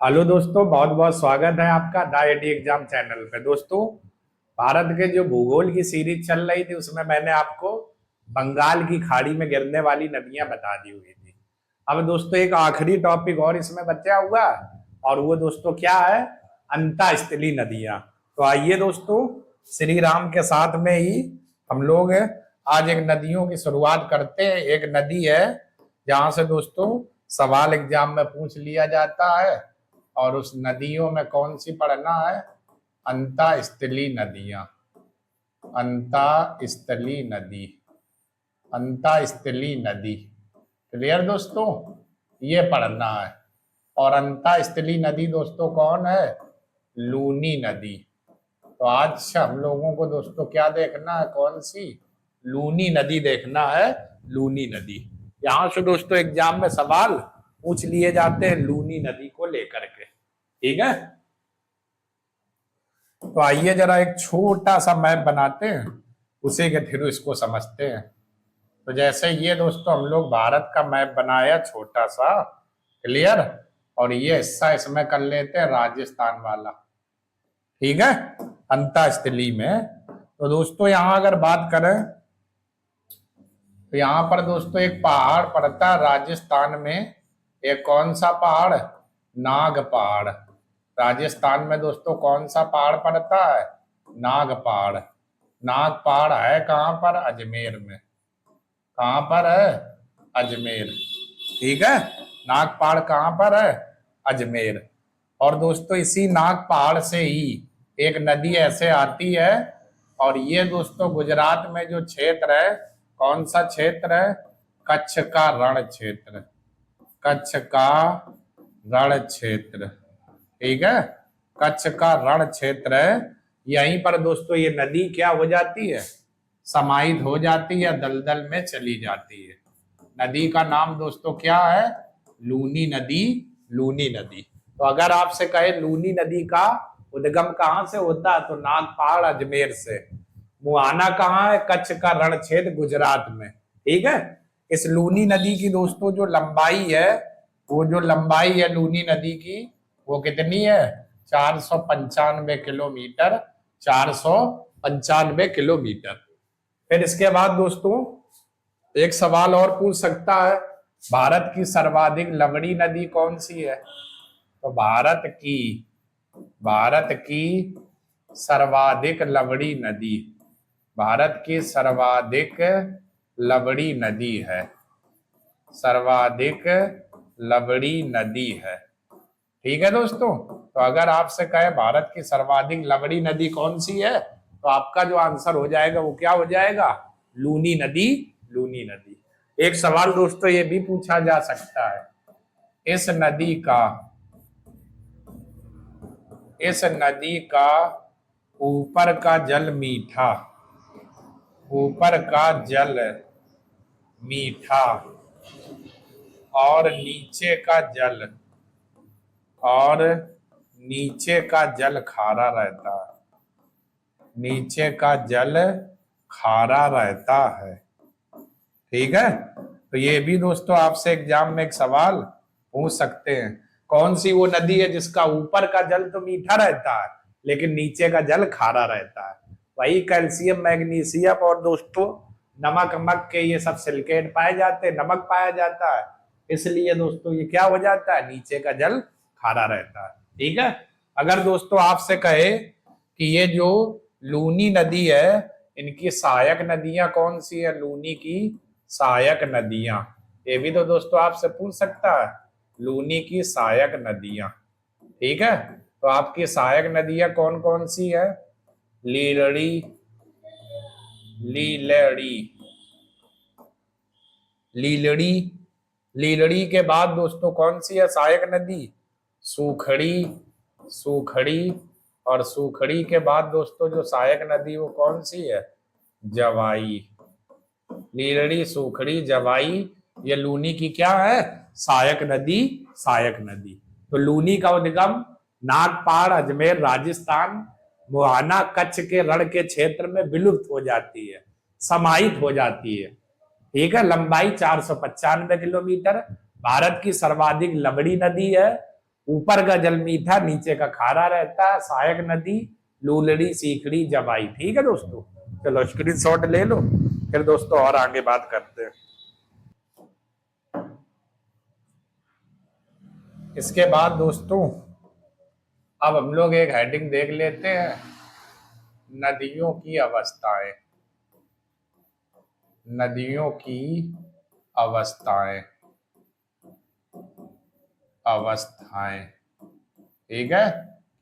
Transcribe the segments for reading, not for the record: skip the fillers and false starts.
Hello दोस्तों, बहुत बहुत स्वागत है आपका द एटी एग्जाम चैनल पे। दोस्तों, भारत के जो भूगोल की सीरीज चल रही थी उसमें मैंने आपको बंगाल की खाड़ी में गिरने वाली नदियां बता दी हुई थी। अब दोस्तों एक आखिरी टॉपिक और इसमें बचा हुआ, और वो दोस्तों क्या है? अंतःस्थलीय नदियां। तो आइए दोस्तों, श्री राम के साथ में ही हम लोग आज एक नदियों की शुरुआत करते हैं। एक नदी है जहां से दोस्तों सवाल एग्जाम में पूछ लिया जाता है, और उस नदियों में कौन सी पढ़ना है? अंतःस्थलीय नदियां। अंतःस्थलीय नदी। अंतःस्थलीय नदी। क्लियर दोस्तों? ये पढ़ना है। और अंतःस्थलीय नदी दोस्तों कौन है? लूनी नदी। तो आज हम लोगों को दोस्तों क्या देखना है? कौन सी? लूनी नदी देखना है। लूनी नदी। यहां से दोस्तों एग्जाम में सवाल पूछ लिए जाते हैं लूनी नदी को लेकर के। ठीक है, तो आइए जरा एक छोटा सा मैप बनाते हैं, उसी के थ्रू इसको समझते हैं। तो जैसे ये दोस्तों हम लोग भारत का मैप बनाया छोटा सा। क्लियर? और ये हिस्सा इसमें कर लेते हैं राजस्थान वाला। ठीक है, अंतःस्थलीय में। तो दोस्तों यहां अगर बात करें तो यहां पर दोस्तों एक पहाड़ पड़ता है राजस्थान में। एक कौन सा पहाड़? नाग पहाड़। राजस्थान में दोस्तों कौन सा पहाड़ पड़ता है? नाग पहाड़। नाग पहाड़ है कहां पर? अजमेर में। कहां पर है? अजमेर। ठीक है, नाग पहाड़ कहां पर है? अजमेर। और दोस्तों इसी नाग पहाड़ से ही एक नदी ऐसे आती है, और ये दोस्तों गुजरात में जो क्षेत्र है, कौन सा क्षेत्र है? कच्छ का रण क्षेत्र। कच्छ का रण क्षेत्र। ठीक है, कच्छ का रण क्षेत्र है। यहीं पर दोस्तों ये नदी क्या हो जाती है? समाहित हो जाती है, दलदल में चली जाती है। नदी का नाम दोस्तों क्या है? लूनी नदी। लूनी नदी। तो अगर आपसे कहे लूनी नदी का उद्गम कहां से होता है, तो नागपाड़ अजमेर से। मुहाना कहाँ है? कच्छ का रण क्षेत्र गुजरात में। ठीक है, इस लूनी नदी की दोस्तों जो लंबाई है, वो जो लंबाई है लूनी नदी की, वो कितनी है? 495 किलोमीटर। 495 किलोमीटर। फिर इसके बाद दोस्तों एक सवाल और पूछ सकता है, भारत की सर्वाधिक लंबी नदी कौन सी है? तो भारत की सर्वाधिक लंबी नदी, भारत की सर्वाधिक लंबी नदी है, सर्वाधिक लंबी नदी है। ठीक है दोस्तों, तो अगर आपसे कहे भारत की सर्वाधिक लंबी नदी कौन सी है, तो आपका जो आंसर हो जाएगा वो क्या हो जाएगा? लूनी नदी। लूनी नदी। एक सवाल दोस्तों ये भी पूछा जा सकता है, इस नदी का इस नदी का ऊपर का जल मीठा, ऊपर का जल मीठा, और नीचे का जल और नीचे का जल खारा रहता है। नीचे का जल खारा रहता है। ठीक है, तो ये भी दोस्तों आपसे एग्जाम में एक सवाल पूछ सकते हैं, कौन सी वो नदी है जिसका ऊपर का जल तो मीठा रहता है लेकिन नीचे का जल खारा रहता है? वही कैल्शियम, मैग्नीशियम और दोस्तों नमक अमक के ये सब सिलिकेट पाए जाते हैं, नमक पाया जाता है। इसलिए दोस्तों ये क्या हो जाता है? नीचे का जल खारा रहता है। ठीक है, अगर दोस्तों आपसे कहे कि ये जो लूनी नदी है, इनकी सहायक नदियां कौन सी है? लूनी की सहायक नदियां, ये भी तो दोस्तों आपसे पूछ सकता है, लूनी की सहायक नदियां। ठीक है, तो आपकी सहायक नदियां कौन कौन सी है? लीलड़ी, लीलड़ी, लीलड़ी। लीलड़ी के बाद दोस्तों कौन सी है सहायक नदी? सूखड़ी, सूखड़ी। और सूखड़ी के बाद दोस्तों जो सहायक नदी वो कौन सी है? जवाई। लीलड़ी, सूखड़ी, जवाई, ये लूनी की क्या है? सहायक नदी। सहायक नदी। तो लूनी का उद्गम नागपाड़ अजमेर राजस्थान, मुहाना कच्छ के रण के क्षेत्र में विलुप्त हो जाती है, समाहित हो जाती है। ठीक है, लंबाई 495 किलोमीटर। भारत की सर्वाधिक लंबी नदी है। ऊपर का जल मीठा, नीचे का खारा रहता है। सहायक नदी लूलड़ी, सीखड़ी, जवाई। ठीक है दोस्तों, चलो स्क्रीनशॉट ले लो, फिर दोस्तों और आगे बात करते हैं। इसके बाद दोस्तों अब हम लोग एक हेडिंग देख लेते हैं, नदियों की अवस्थाएं। नदियों की अवस्थाएं, अवस्थाएं। ठीक है,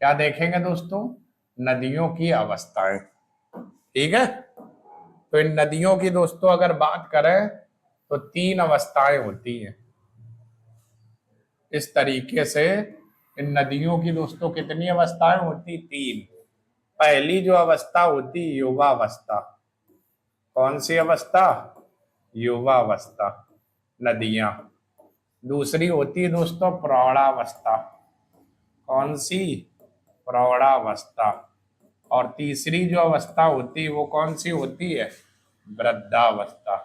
क्या देखेंगे दोस्तों? नदियों की अवस्थाएं। ठीक है, तो इन नदियों की दोस्तों अगर बात करें तो तीन अवस्थाएं होती हैं। इस तरीके से इन नदियों की दोस्तों कितनी अवस्थाएं होती? तीन। पहली जो अवस्था होती युवावस्था। कौन सी अवस्था? युवावस्था, नदियां। दूसरी होती है दोस्तों प्रौढ़ावस्था। कौन सी? प्रौढ़ावस्था। और तीसरी जो अवस्था होती है वो कौन सी होती है? वृद्धावस्था।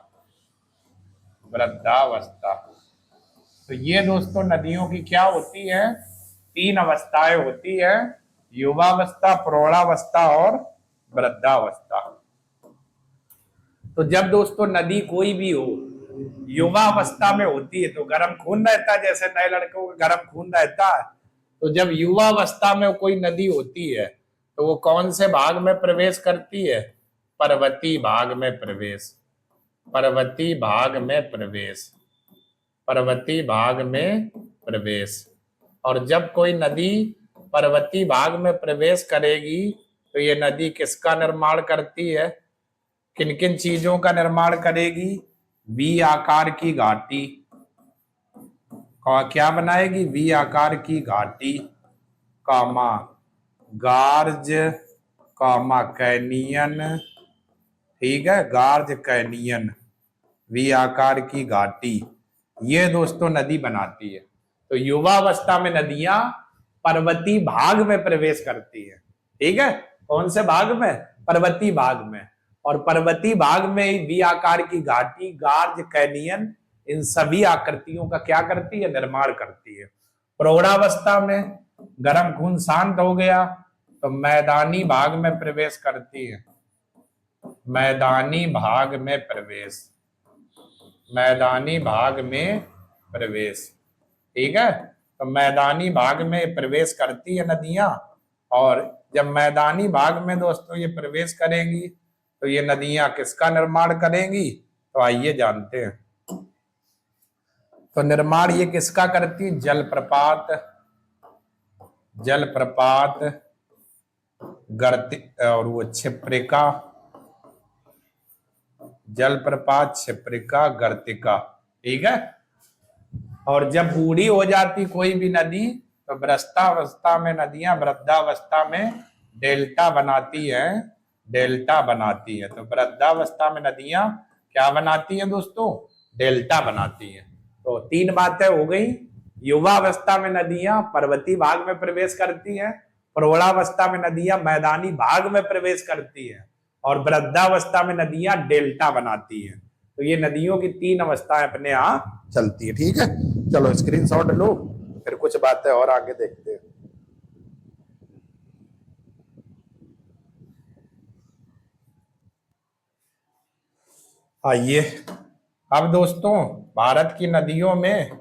वृद्धावस्था। तो ये दोस्तों नदियों की क्या होती है? तीन अवस्थाएं होती है, युवावस्था, प्रौढ़ावस्था और वृद्धावस्था। तो जब दोस्तों नदी कोई भी हो युवा अवस्था में होती है तो गर्म खून रहता है, जैसे नए लड़कों का गर्म खून रहता है। तो जब युवा अवस्था में कोई नदी होती है तो वो कौन से भाग में प्रवेश करती है? पर्वतीय भाग में प्रवेश। पर्वतीय भाग में प्रवेश। पर्वतीय भाग में प्रवेश। और जब कोई नदी पर्वतीय भाग में प्रवेश करेगी तो ये नदी किसका निर्माण करती है? किन किन चीजों का निर्माण करेगी? वी आकार की घाटी। क्या बनाएगी? वी आकार की घाटी, कामा गार्ज, कामा कैनियन। ठीक है, गार्ज कैनियन, वी आकार की घाटी, ये दोस्तों नदी बनाती है। तो युवावस्था में नदियां पर्वतीय भाग में प्रवेश करती है। ठीक है, कौन से भाग में? पर्वतीय भाग में। और पर्वतीय भाग में वी आकार की घाटी, गार्ज, कैनियन, इन सभी आकृतियों का क्या करती है? निर्माण करती है। प्रौढ़ावस्था में गर्म खून शांत हो गया तो मैदानी भाग में प्रवेश करती है। मैदानी भाग में प्रवेश। मैदानी भाग में प्रवेश। ठीक है, तो मैदानी भाग में प्रवेश करती है नदियां। और जब मैदानी भाग में दोस्तों ये प्रवेश करेंगी तो ये नदियां किसका निर्माण करेंगी? तो आइए जानते हैं। तो निर्माण ये किसका करती? जलप्रपात, जलप्रपात, गर्त और वो क्षिप्रिका, जलप्रपात, क्षिप्रिका, गर्तिका। ठीक है, और जब बूढ़ी हो जाती कोई भी नदी तो वृद्धावस्था में नदियां वृद्धावस्था में डेल्टा बनाती है। डेल्टा बनाती है। तो वृद्धावस्था में नदियां क्या बनाती हैं दोस्तों? डेल्टा बनाती हैं। तो तीन बातें हो गई। युवावस्था में नदियां पर्वतीय भाग में प्रवेश करती हैं, प्रौढ़ावस्था में नदियां मैदानी भाग में प्रवेश करती हैं, और वृद्धावस्था में नदियां डेल्टा बनाती हैं। तो ये नदियों की तीन अवस्थाएं अपने यहाँ चलती है। ठीक है, चलो स्क्रीनशॉट लो, फिर कुछ बातें और आगे देखते हैं। आइए अब दोस्तों भारत की नदियों में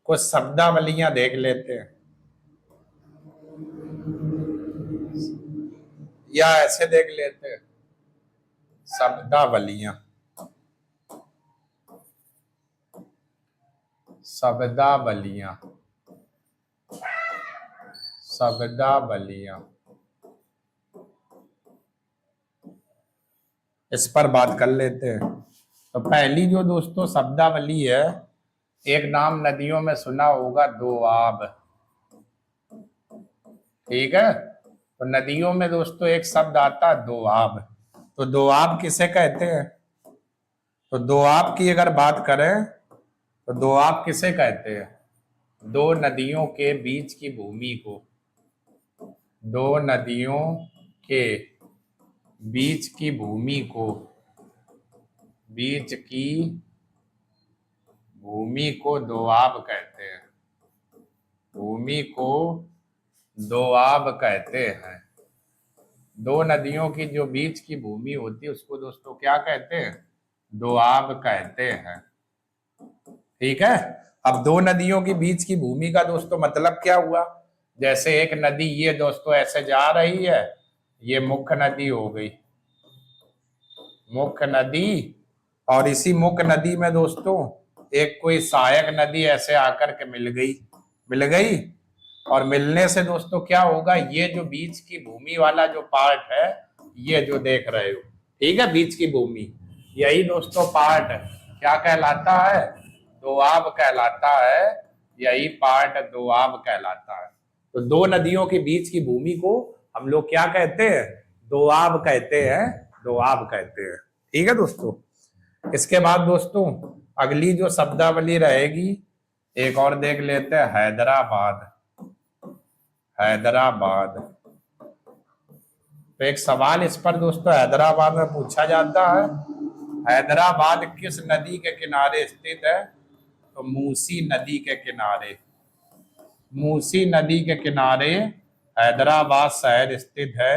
कुछ शब्दावलियां देख लेते हैं, या ऐसे देख लेते हैं शब्दावलियां। शब्दावलियां, शब्दावलियां, इस पर बात कर लेते हैं। तो पहली जो दोस्तों शब्दावली है, एक नाम नदियों में सुना होगा, दोआब। ठीक है, तो नदियों में दोस्तों एक शब्द आता है दोआब। तो दोआब किसे कहते हैं? तो दोआब की अगर बात करें तो दोआब किसे कहते हैं? दो नदियों के बीच की भूमि को, दो नदियों के बीच की भूमि को, बीच की भूमि को दोआब कहते हैं। भूमि को दोआब कहते हैं। दो नदियों की जो बीच की भूमि होती है उसको दोस्तों क्या कहते हैं? दोआब कहते हैं। ठीक है। अब दो नदियों के बीच की भूमि का दोस्तों मतलब क्या हुआ? जैसे एक नदी ये दोस्तों ऐसे जा रही है, ये मुख्य नदी हो गई, मुख्य नदी। और इसी मुख्य नदी में दोस्तों एक कोई सहायक नदी ऐसे आकर के मिल गई। और मिलने से दोस्तों क्या होगा? ये जो बीच की भूमि वाला जो पार्ट है, ये जो देख रहे हो, ठीक है, बीच की भूमि, यही दोस्तों पार्ट क्या कहलाता है? दोआब कहलाता है। यही पार्ट दोआब कहलाता है। तो दो नदियों के बीच की भूमि को हम लोग क्या कहते हैं? दोआब कहते हैं। दोआब कहते हैं। ठीक है दोस्तों। इसके बाद दोस्तों अगली जो शब्दावली रहेगी, एक और देख लेते हैं, हैदराबाद। हैदराबाद। तो एक सवाल इस पर दोस्तों हैदराबाद में पूछा जाता है, हैदराबाद किस नदी के किनारे स्थित है? तो मूसी नदी के किनारे। मूसी नदी के किनारे हैदराबाद शहर स्थित है।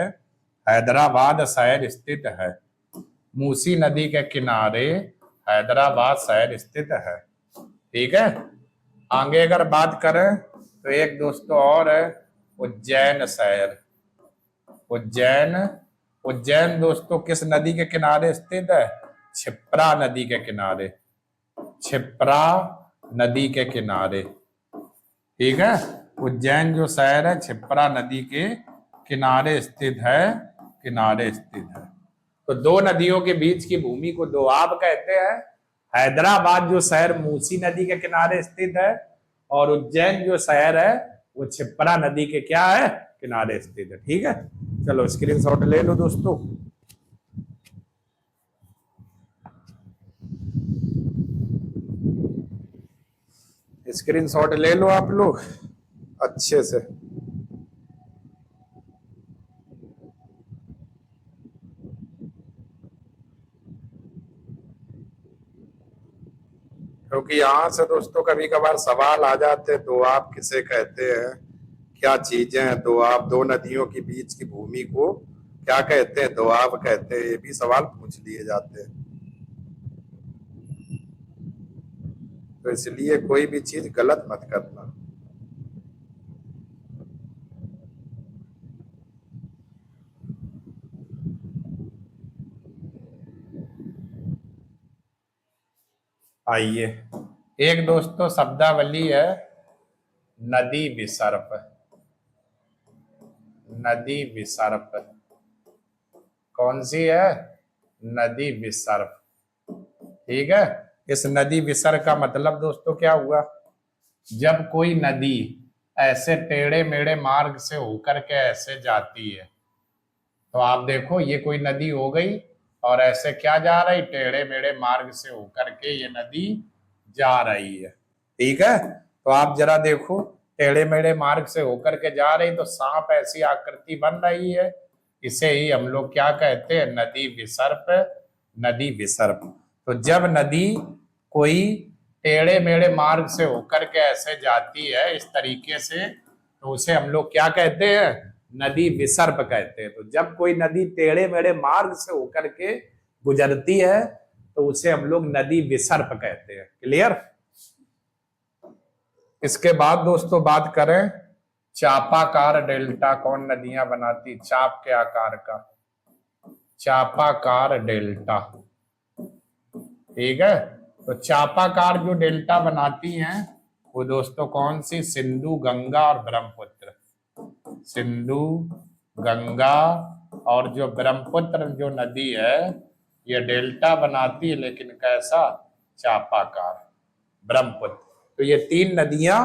हैदराबाद शहर स्थित है। मूसी नदी के किनारे हैदराबाद शहर स्थित है। ठीक है। आगे अगर बात करें तो एक दोस्तों और है, उज्जैन शहर। उज्जैन। उज्जैन दोस्तों किस नदी के किनारे स्थित है? क्षिप्रा नदी के किनारे। क्षिप्रा नदी के किनारे। ठीक है। उज्जैन जो शहर है क्षिप्रा नदी के किनारे स्थित है। किनारे स्थित है। तो दो नदियों के बीच की भूमि को दोआब कहते हैं। हैदराबाद जो शहर मूसी नदी के किनारे स्थित है, और उज्जैन जो शहर है वो क्षिप्रा नदी के क्या है? किनारे स्थित है। ठीक है। चलो स्क्रीनशॉट ले लो दोस्तों। स्क्रीनशॉट ले लो आप लोग अच्छे से। क्योंकि यहाँ से दोस्तों कभी कभार सवाल आ जाते हैं, दोआब किसे कहते हैं, क्या चीजें हैं दोआब, दो नदियों के बीच की भूमि को क्या कहते हैं? दोआब कहते हैं। ये भी सवाल पूछ लिए जाते हैं। तो इसलिए कोई भी चीज गलत मत करना। आइए, एक दोस्तों शब्दावली है, नदी विसर्प। नदी विसर्प कौन सी है? नदी विसर्प। ठीक है। इस नदी विसर्ग का मतलब दोस्तों क्या हुआ? जब कोई नदी ऐसे टेढ़े मेढ़े मार्ग से होकर के ऐसे जाती है, तो आप देखो ये कोई नदी हो गई, और ऐसे क्या जा रही? टेढ़े मेढ़े मार्ग से होकर के ये नदी जा रही है। ठीक है। तो आप जरा देखो, टेढ़े मेढ़े मार्ग से होकर के जा रही, तो सांप ऐसी आकृति बन रही है। इसे ही हम लोग क्या कहते हैं? नदी विसर्प। नदी विसर्प। तो जब नदी कोई टेढ़े मेढ़े मार्ग से होकर के ऐसे जाती है इस तरीके से, तो उसे हम लोग क्या कहते हैं? नदी विसर्प कहते हैं। तो जब कोई नदी टेढ़े मेढ़े मार्ग से होकर के गुजरती है तो उसे हम लोग नदी विसर्प कहते हैं। क्लियर? इसके बाद दोस्तों बात करें, चापाकार डेल्टा कौन नदियां बनाती? चाप के आकार का चापाकार डेल्टा। ठीक है। तो चापाकार जो डेल्टा बनाती हैं वो दोस्तों कौन सी? सिंधु, गंगा और ब्रह्मपुत्र। सिंधु, गंगा और जो ब्रह्मपुत्र जो नदी है ये डेल्टा बनाती है, लेकिन कैसा? चापाकार। ब्रह्मपुत्र। तो ये तीन नदियां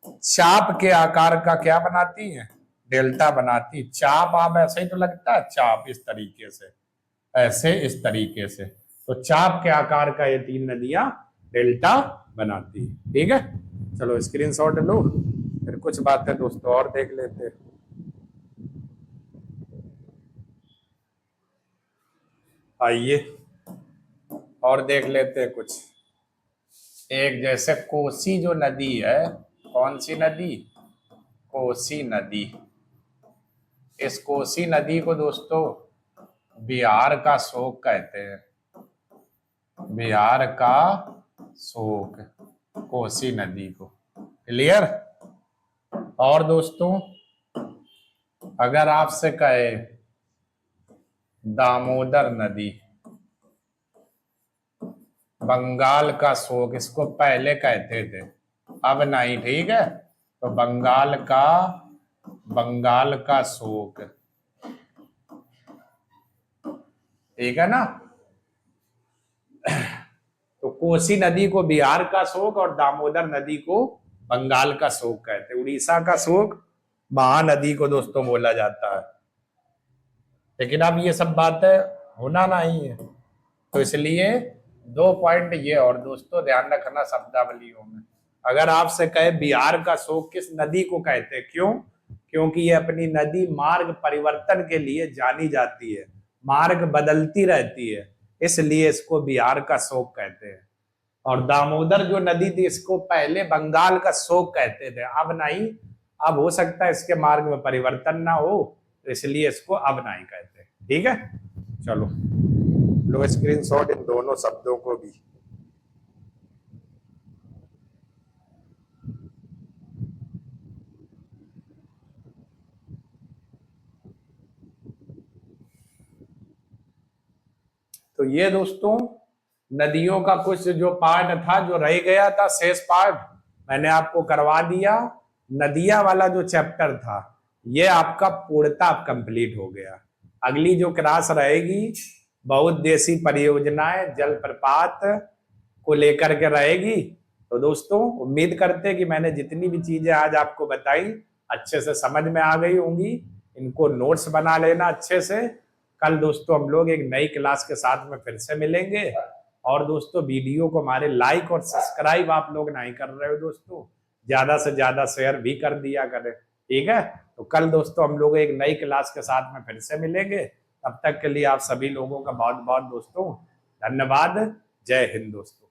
चाप के आकार का क्या बनाती हैं? डेल्टा बनाती। चाप आप ऐसे ही तो लगता है, चाप इस तरीके से, ऐसे इस तरीके से। तो चाप के आकार का ये तीन नदियां डेल्टा बनाती है। ठीक है। चलो स्क्रीनशॉट लो, फिर कुछ बातें दोस्तों और देख लेते हैं। आइए और देख लेते हैं कुछ। एक जैसे कोसी जो नदी है, कौन सी नदी? कोसी नदी। इस कोसी नदी को दोस्तों बिहार का शोक कहते हैं, बिहार का शोक, कोसी नदी को। क्लियर। और दोस्तों अगर आपसे कहे दामोदर नदी, बंगाल का शोक, इसको पहले कहते थे, अब नहीं, ठीक है। तो बंगाल का शोक, ठीक है ना। तो कोसी नदी को बिहार का शोक और दामोदर नदी को बंगाल का शोक कहते हैं। उड़ीसा का शोक महानदी को दोस्तों बोला जाता है। लेकिन अब ये सब बातें होना नहीं है, तो इसलिए 2 पॉइंट ये और दोस्तों ध्यान रखना शब्दावलियों में। अगर आपसे कहे बिहार का शोक किस नदी को कहते हैं, क्यों? क्योंकि ये अपनी नदी मार्ग परिवर्तन के लिए जानी जाती है, मार्ग बदलती रहती है, इसलिए इसको बिहार का शोक कहते हैं। और दामोदर जो नदी थी इसको पहले बंगाल का शोक कहते थे, अब नहीं। अब हो सकता है इसके मार्ग में परिवर्तन ना हो, तो इसलिए इसको अब नहीं कहते। ठीक है, चलो लो स्क्रीनशॉट इन दोनों शब्दों को भी। तो ये दोस्तों नदियों का कुछ जो पार्ट था, जो रह गया था शेष पार्ट, मैंने आपको करवा दिया। नदिया वाला जो चैप्टर था ये आपका पूर्णतः कंप्लीट हो गया। अगली जो क्लास रहेगी बहुउद्देशीय परियोजनाएं जलप्रपात को लेकर के रहेगी। तो दोस्तों उम्मीद करते हैं कि मैंने जितनी भी चीजें आज आपको बताई अच्छे से समझ में आ गई होंगी। इनको नोट्स बना लेना अच्छे से। कल दोस्तों हम लोग एक नई क्लास के साथ में फिर से मिलेंगे। और दोस्तों वीडियो को हमारे लाइक और सब्सक्राइब आप लोग नहीं कर रहे हो दोस्तों, ज्यादा से ज्यादा शेयर भी कर दिया करें, ठीक है। तो कल दोस्तों हम लोग एक नई क्लास के साथ में फिर से मिलेंगे। तब तक के लिए आप सभी लोगों का बहुत बहुत दोस्तों धन्यवाद। जय हिंद दोस्तों।